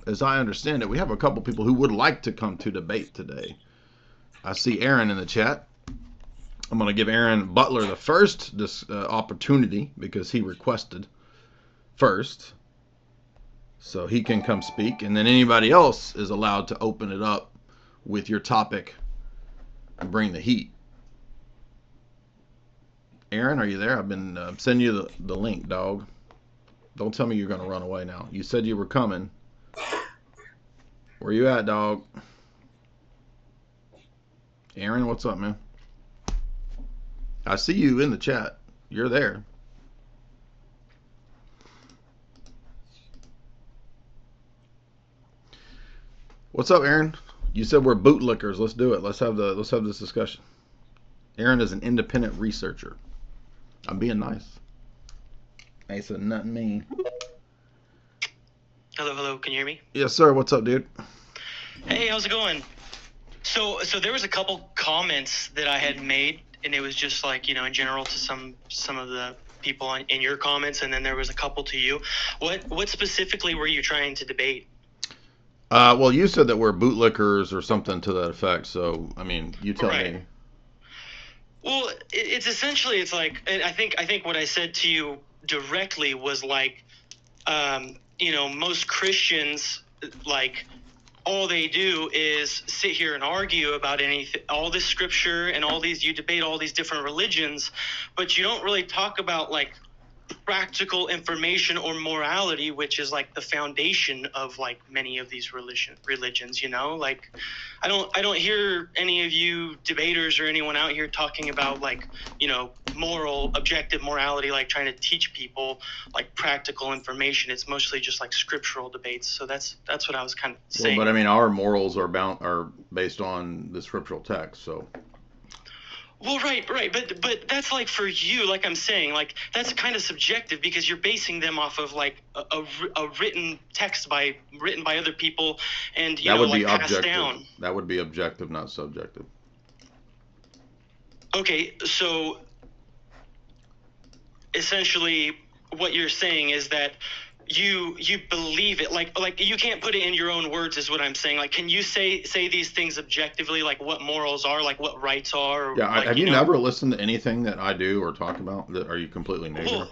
as I understand it, we have a couple people who would like to come to debate today. I see Aaron in the chat. I'm going to give Aaron Butler the first opportunity because he requested first. So he can come speak, and then anybody else is allowed to open it up with your topic and bring the heat. Aaron, are you there? I've been sending you the link, dog. Don't tell me you're going to run away now. You said you were coming. Where you at, dog? Aaron, what's up, man? I see you in the chat. You're there. What's up, Aaron? You said we're bootlickers. Let's do it. Let's have this discussion. Aaron is an independent researcher. I'm being nice. Ain't said nothing mean. Hello. Can you hear me? Yes, sir. What's up, dude? Hey, how's it going? So there was a couple comments that I had made, and it was just like, in general to some of the people in your comments, and then there was a couple to you. What specifically were you trying to debate? Well, you said that we're bootlickers or something to that effect. So, I mean, you tell me. Well, it's essentially, it's like, and I think what I said to you directly was like, most Christians, like, all they do is sit here and argue about anything, all this scripture and you debate all these different religions, but you don't really talk about like practical information or morality, which is like the foundation of like many of these religions, like I don't hear any of you debaters or anyone out here talking about like, objective morality, like trying to teach people like practical information. It's mostly just like scriptural debates. So that's what I was kind of saying. Well, but I mean, our morals are based on the scriptural text, so. Well, right, but that's like for you, like I'm saying, like that's kind of subjective because you're basing them off of like a written text written by other people, and that would be passed objective. Down. That would be objective, not subjective. Okay, so essentially, what you're saying is that you believe it, like you can't put it in your own words, is what I'm saying. Like, can you say these things objectively, like what morals are, like what rights are? Yeah, like, have you never listened to anything that I do or talk about? Are you completely new?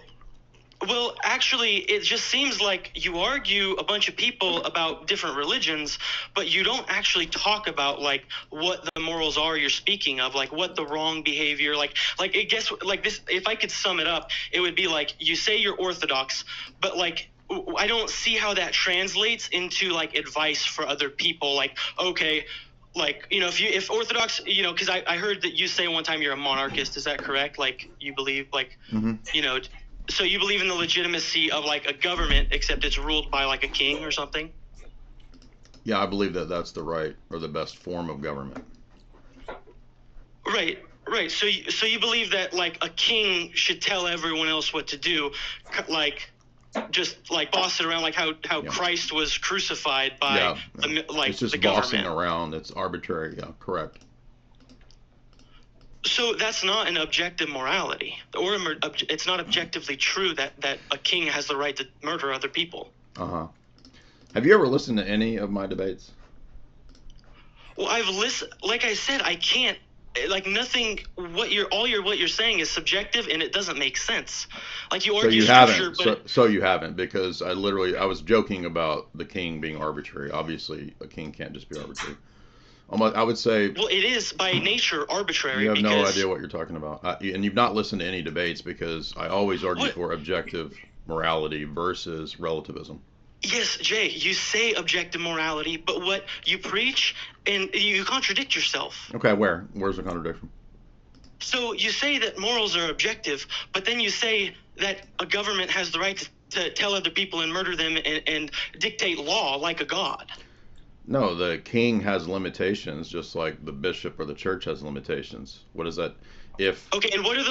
Well, actually, it just seems like you argue a bunch of people about different religions, but you don't actually talk about like what the morals are you're speaking of, like what the wrong behavior, like I guess like this. If I could sum it up, it would be like you say you're Orthodox, but like I don't see how that translates into like advice for other people. Like, okay, like, if Orthodox, because I heard that you say one time you're a monarchist. Is that correct? Like you believe like, so you believe in the legitimacy of like a government, except it's ruled by like a king or something? Yeah, I believe that that's the right or the best form of government. Right. So you believe that like a king should tell everyone else what to do, like just like boss it around, like how Christ was crucified by it's just the bossing government around. It's arbitrary. Yeah, correct. So that's not an objective morality, or it's not objectively true that a king has the right to murder other people. Have you ever listened to any of my debates? Well, I've listened. Like I said, I can't. Like nothing. What you're saying is subjective, and it doesn't make sense. Like you argue scripture, but so you haven't, because I was joking about the king being arbitrary. Obviously, a king can't just be arbitrary. I would say. Well, it is by nature arbitrary. You have no idea what you're talking about, and you've not listened to any debates, because I always argue for objective morality versus relativism. Yes, Jay, you say objective morality, but what you preach, and you contradict yourself. Okay, where's the contradiction? So you say that morals are objective, but then you say that a government has the right to tell other people and murder them and dictate law like a god. No, the king has limitations, just like the bishop or the church has limitations. What is that? Okay, and what are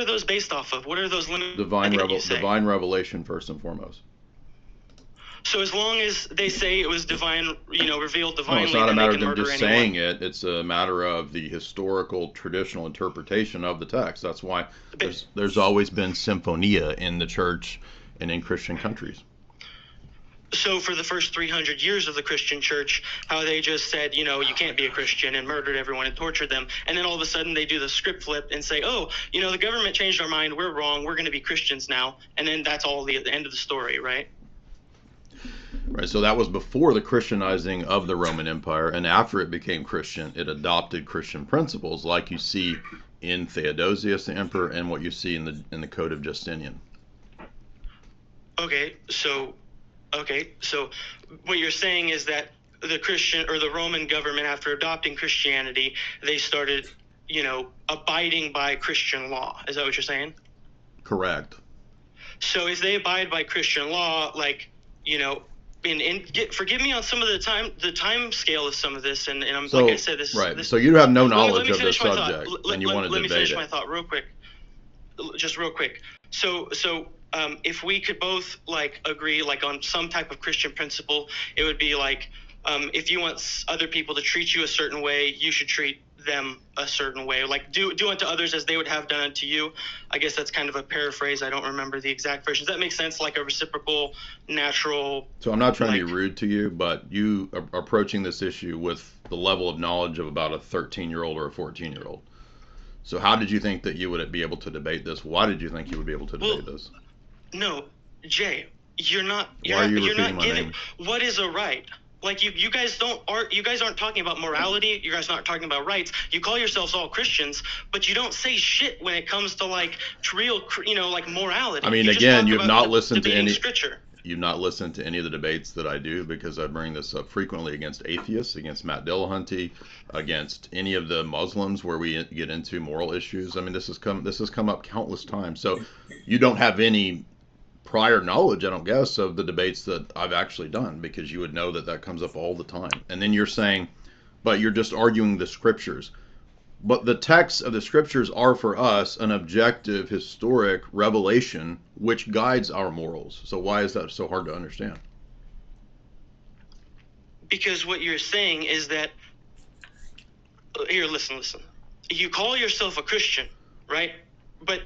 those based off of? What are those limitations? Divine revelation, first and foremost. So as long as they say it was divine, revealed divinely, no, it's not a matter of them just anyone. saying it. It's a matter of the historical, traditional interpretation of the text. That's why there's always been symphonia in the church and in Christian countries. So for the first 300 years of the Christian church, how they just said, you can't be a Christian, and murdered everyone and tortured them. And then all of a sudden they do the script flip and say, oh, the government changed our mind. We're wrong. We're going to be Christians now. And then that's all the end of the story, right? Right, so that was before the Christianizing of the Roman Empire, and after it became Christian, it adopted Christian principles, like you see in Theodosius the emperor, and what you see in the Code of Justinian. Okay, so what you're saying is that the Christian or the Roman government, after adopting Christianity, they started, abiding by Christian law. Is that what you're saying? Correct. So if they abide by Christian law, like, forgive me on some of the time scale of some of this, and I'm so, like I said, this right. This, so you have no knowledge of this thought. subject, and you want to debate it. Let me finish my thought real quick. Just real quick. So if we could both agree on some type of Christian principle, it would be if you want other people to treat you a certain way, you should treat them a certain way. Do unto others as they would have done unto you. I guess that's kind of a paraphrase. I don't remember the exact version. Does that make sense? Like a reciprocal, natural. So I'm not trying to be rude to you, but you are approaching this issue with the level of knowledge of about a 13-year-old or a 14-year-old. So how did you think that you would be able to debate this? Why did you think you would be able to debate this? No, Jay, you're not. Why are you repeating my name? What is a right? You guys aren't talking about morality. You guys aren't talking about rights. You call yourselves all Christians, but you don't say shit when it comes to real, morality. I mean, again, you have not listened to any scripture. You've not listened to any of the debates that I do, because I bring this up frequently against atheists, against Matt Dillahunty, against any of the Muslims where we get into moral issues. I mean, this has come up countless times. So you don't have any prior knowledge, I don't guess, of the debates that I've actually done, because you would know that comes up all the time. And then you're saying, but you're just arguing the scriptures. But the texts of the scriptures are for us an objective, historic revelation which guides our morals. So why is that so hard to understand? Because what you're saying is that, here, listen. You call yourself a Christian, right? But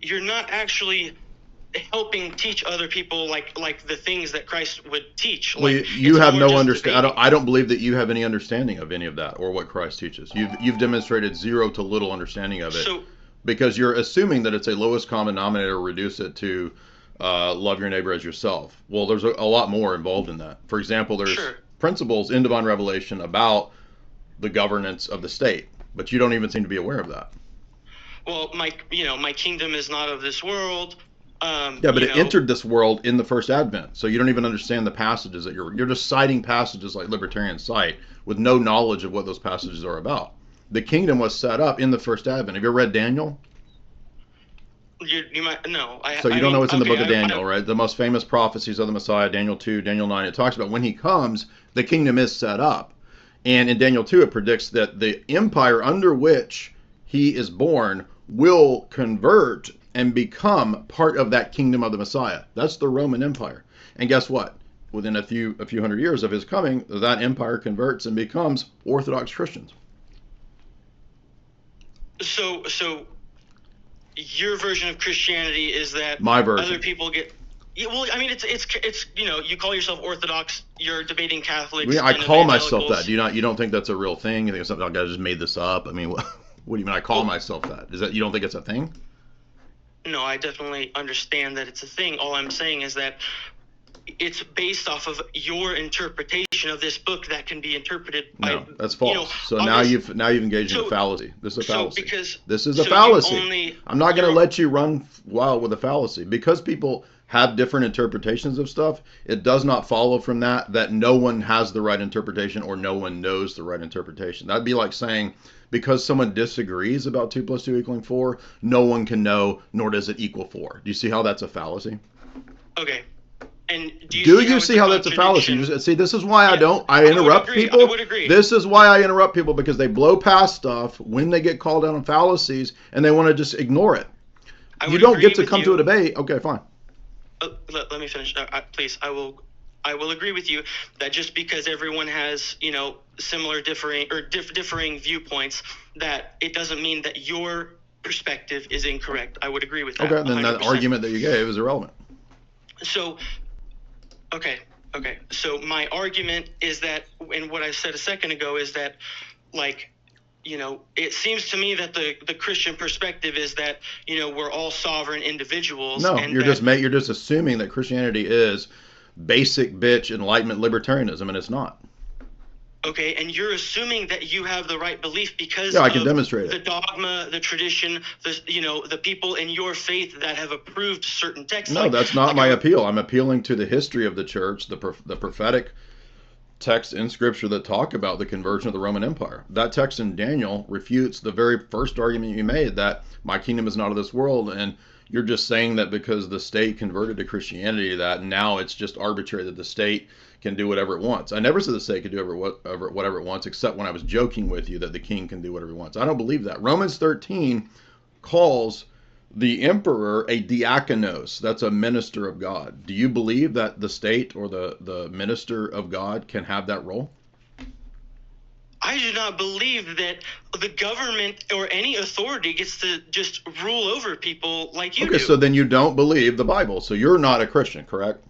you're not actually helping teach other people like the things that Christ would teach. Well, you have no understanding. I don't believe that you have any understanding of any of that or what Christ teaches. You've demonstrated zero to little understanding of it, because you're assuming that it's a lowest common denominator. Reduce it to love your neighbor as yourself. Well, there's a lot more involved in that. For example, there's principles in divine revelation about the governance of the state, but you don't even seem to be aware of that. Well, my kingdom is not of this world. Yeah, but it entered this world in the first advent, so you don't even understand the passages that you're just citing passages like libertarians cite with no knowledge of what those passages are about. The kingdom was set up in the first advent. Have you ever read Daniel? You might no. So you don't know what's in the book of Daniel, right? The most famous prophecies of the Messiah, Daniel 2, Daniel 9. It talks about when he comes, the kingdom is set up, and in Daniel 2, it predicts that the empire under which he is born will convert and become part of that kingdom of the Messiah. That's the Roman Empire. And guess what? Within a few hundred years of his coming, that empire converts and becomes Orthodox Christians. So your version of Christianity is that my version. Other people get. Well, I mean, it's you call yourself Orthodox. You're debating Catholics. I call myself that. You don't think that's a real thing? You think it's something like I just made this up? I mean, what do you mean? I call myself that? Is that you don't think it's a thing? No, I definitely understand that it's a thing. All I'm saying is that it's based off of your interpretation of this book that can be interpreted by. No, that's false. So now you've engaged in a fallacy. This is a fallacy. This is a fallacy. I'm not going to let you run wild with a fallacy. Because people have different interpretations of stuff, it does not follow from that no one has the right interpretation or no one knows the right interpretation. That'd be like saying, because someone disagrees about 2 + 2 = 4, no one can know, nor does it equal 4. Do you see how that's a fallacy? Okay. And do you see how that's a fallacy? See, this is why I interrupt people. I would agree. This is why I interrupt people, because they blow past stuff when they get called out on fallacies and they want to just ignore it. You don't get to come to a debate. Okay, fine. Let me finish, please. I will agree with you that just because everyone has, similar differing viewpoints, that it doesn't mean that your perspective is incorrect. I would agree with that. Okay, then 100%. That argument that you gave is irrelevant. So, okay, Okay, so my argument is that, and what I said a second ago is that, like, it seems to me that the Christian perspective is that, we're all sovereign individuals, No, and that, you're just assuming that Christianity is basic bitch enlightenment libertarianism, and it's not. okay, and you're assuming that you have the right belief because Yeah, I can of demonstrate the it. dogma, the tradition, the people in your faith that have approved certain texts. No, that's not Like my appeal. I'm appealing to the history of the church, the prophetic texts in Scripture that talk about the conversion of the Roman Empire. That text in Daniel refutes the very first argument you made that my kingdom is not of this world, and you're just saying that because the state converted to Christianity, that now it's just arbitrary that the state can do whatever it wants. I never said the state could do whatever it wants, except when I was joking with you that the king can do whatever he wants. I don't believe that. Romans 13 calls the emperor a diakonos. That's a minister of God. Do you believe that the state or the minister of God can have that role? I do not believe that the government or any authority gets to just rule over people like you Okay, do. so then you don't believe the Bible. So you're not a Christian, correct?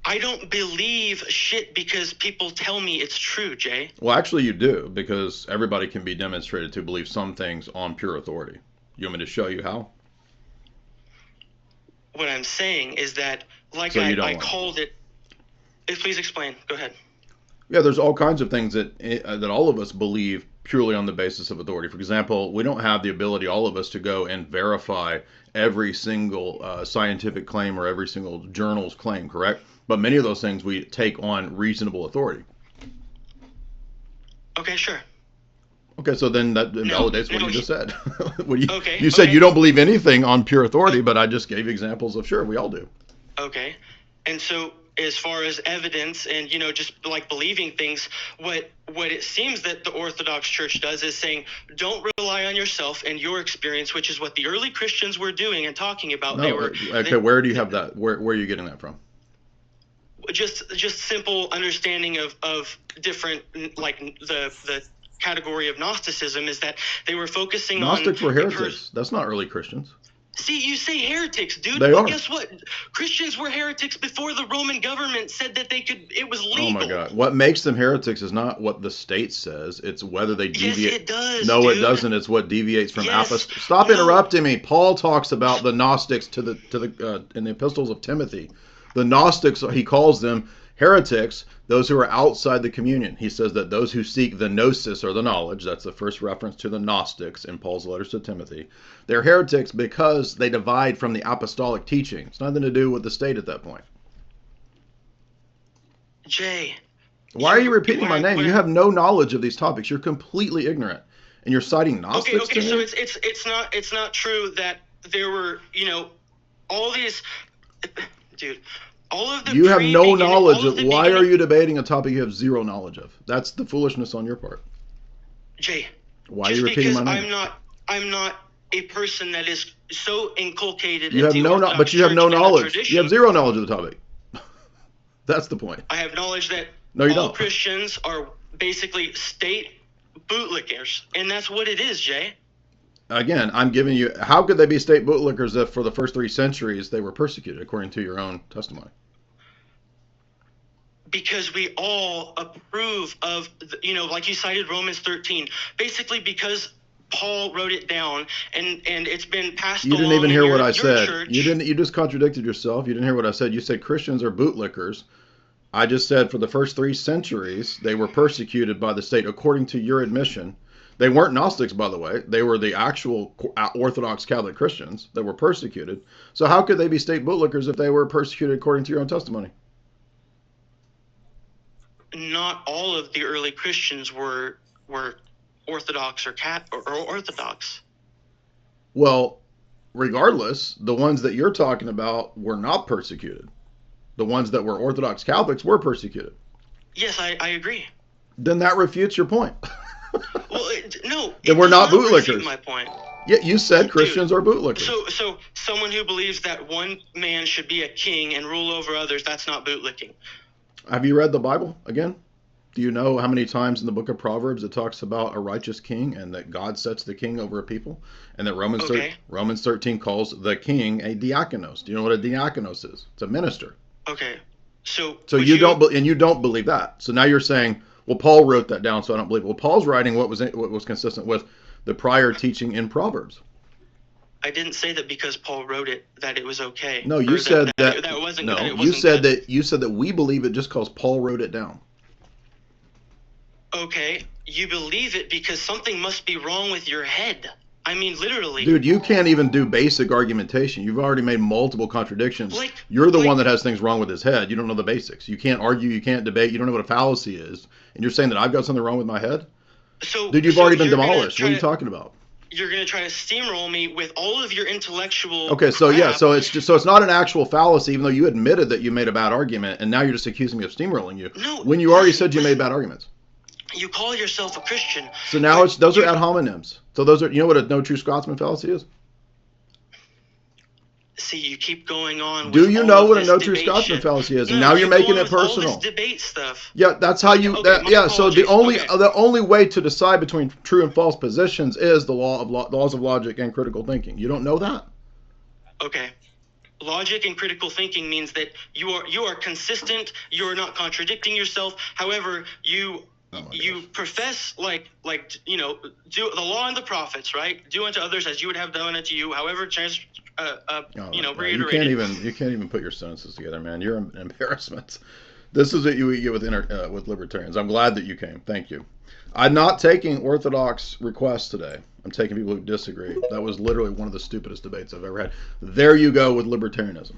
I don't believe shit because people tell me it's true, Jay. Well, actually, you do, because everybody can be demonstrated to believe some things on pure authority. You want me to show you how? What I'm saying is that, like So you don't I want to. called it. Please explain. Go ahead. Yeah, there's all kinds of things that all of us believe purely on the basis of authority. For example, we don't have the ability, all of us, to go and verify every single scientific claim or every single journal's claim, correct? But many of those things we take on reasonable authority. Okay, sure. Okay, so then that invalidates what no, you just said. What Okay, you said okay. you don't believe anything on pure authority, but I just gave examples of sure we all do. Okay. And so, as far as evidence and just like believing things, what it seems that the Orthodox Church does is saying, don't rely on yourself and your experience, which is what the early Christians were doing and talking about. No, okay. Where do you have that? Where are you getting that from? Just simple understanding of different, like the category of Gnosticism is that they were focusing Gnostics on were heretics. That's not early Christians. See, you say heretics, dude. They Well, are. guess what? Christians were heretics before the Roman government said that it was legal. Oh my God! What makes them heretics is not what the state says; it's whether they deviate. Yes, it does. No, dude. it doesn't. It's what deviates from Yes. Stop No. interrupting me. Paul talks about the Gnostics in the epistles of Timothy. The Gnostics, he calls them heretics, those who are outside the communion. He says that those who seek the gnosis or the knowledge, that's the first reference to the Gnostics in Paul's letters to Timothy, they're heretics because they divide from the apostolic teaching. It's nothing to do with the state at that point. Jay. Why are you repeating my name? You have no knowledge of these topics. You're completely ignorant, and you're citing Gnostics. Okay. So it's not true that there were all these, dude. All of the you have no knowledge of. Why are beginning... you debating a topic you have zero knowledge of? That's the foolishness on your part. Jay. Why are you repeating my name? I'm not a person that is so inculcated. You have no knowledge, but you have no knowledge. You have zero knowledge of the topic. That's the point. I have knowledge that no, you all don't. Christians are basically state bootlickers, and that's what it is, Jay. Again, I'm giving you. How could they be state bootlickers if for the first 3 centuries they were persecuted, according to your own testimony? Because we all approve of, like you cited Romans 13, basically because Paul wrote it down, and it's been passed along. You didn't even hear what I said. Church. You didn't. You just contradicted yourself. You didn't hear what I said. You said Christians are bootlickers. I just said for the first 3 centuries they were persecuted by the state, according to your admission. They weren't Gnostics, by the way. They were the actual Orthodox Catholic Christians that were persecuted. So how could they be state bootlickers if they were persecuted according to your own testimony? Not all of the early Christians were Orthodox or Orthodox. Well, regardless, the ones that you're talking about were not persecuted. The ones that were Orthodox Catholics were persecuted. Yes, I agree. Then that refutes your point. Well, no. Then we're not bootlickers. My point. Yeah, you said Christians are bootlickers. So someone who believes that one man should be a king and rule over others, that's not bootlicking. Have you read the Bible again? Do you know how many times in the book of Proverbs it talks about a righteous king and that God sets the king over a people? And that Romans 13 calls the king a diakonos. Do you know what a diakonos is? It's a minister. Okay. So So would you don't, and you don't believe that. So now you're saying, well, Paul wrote that down, so I don't believe it. Well, Paul's writing what was consistent with the prior teaching in Proverbs. I didn't say that because Paul wrote it that it was okay. No, you said that. That wasn't No, that it you wasn't said good. that. You said that we believe it just because Paul wrote it down. Okay, you believe it because something must be wrong with your head. I mean, literally. Dude, you can't even do basic argumentation. You've already made multiple contradictions. You're the one that has things wrong with his head. You don't know the basics. You can't argue. You can't debate. You don't know what a fallacy is. And you're saying that I've got something wrong with my head? Dude, you've already been demolished. What are you talking about? You're gonna try to steamroll me with all of your intellectual. Okay, so crap. yeah, so it's not an actual fallacy, even though you admitted that you made a bad argument, and now you're just accusing me of steamrolling you. No, when you already said you made bad arguments. You call yourself a Christian. So now those are ad hominems. So those are, you know what a no true Scotsman fallacy is? See, you keep going on. Do you know what a no true Scotsman fallacy is? And now you're making it personal. All this debate stuff. Yeah, that's how you. Yeah, so the only way to decide between true and false positions is the laws of logic and critical thinking. You don't know that? Okay. Logic and critical thinking means that you are consistent. You are not contradicting yourself. However, you profess like do the law and the prophets, right? Do unto others as you would have done unto you. However, reiterated. You can't even put your sentences together, man. You're an embarrassment. This is what you get with libertarians. I'm glad that you came. Thank you. I'm not taking orthodox requests today. I'm taking people who disagree. That was literally one of the stupidest debates I've ever had. There you go with libertarianism.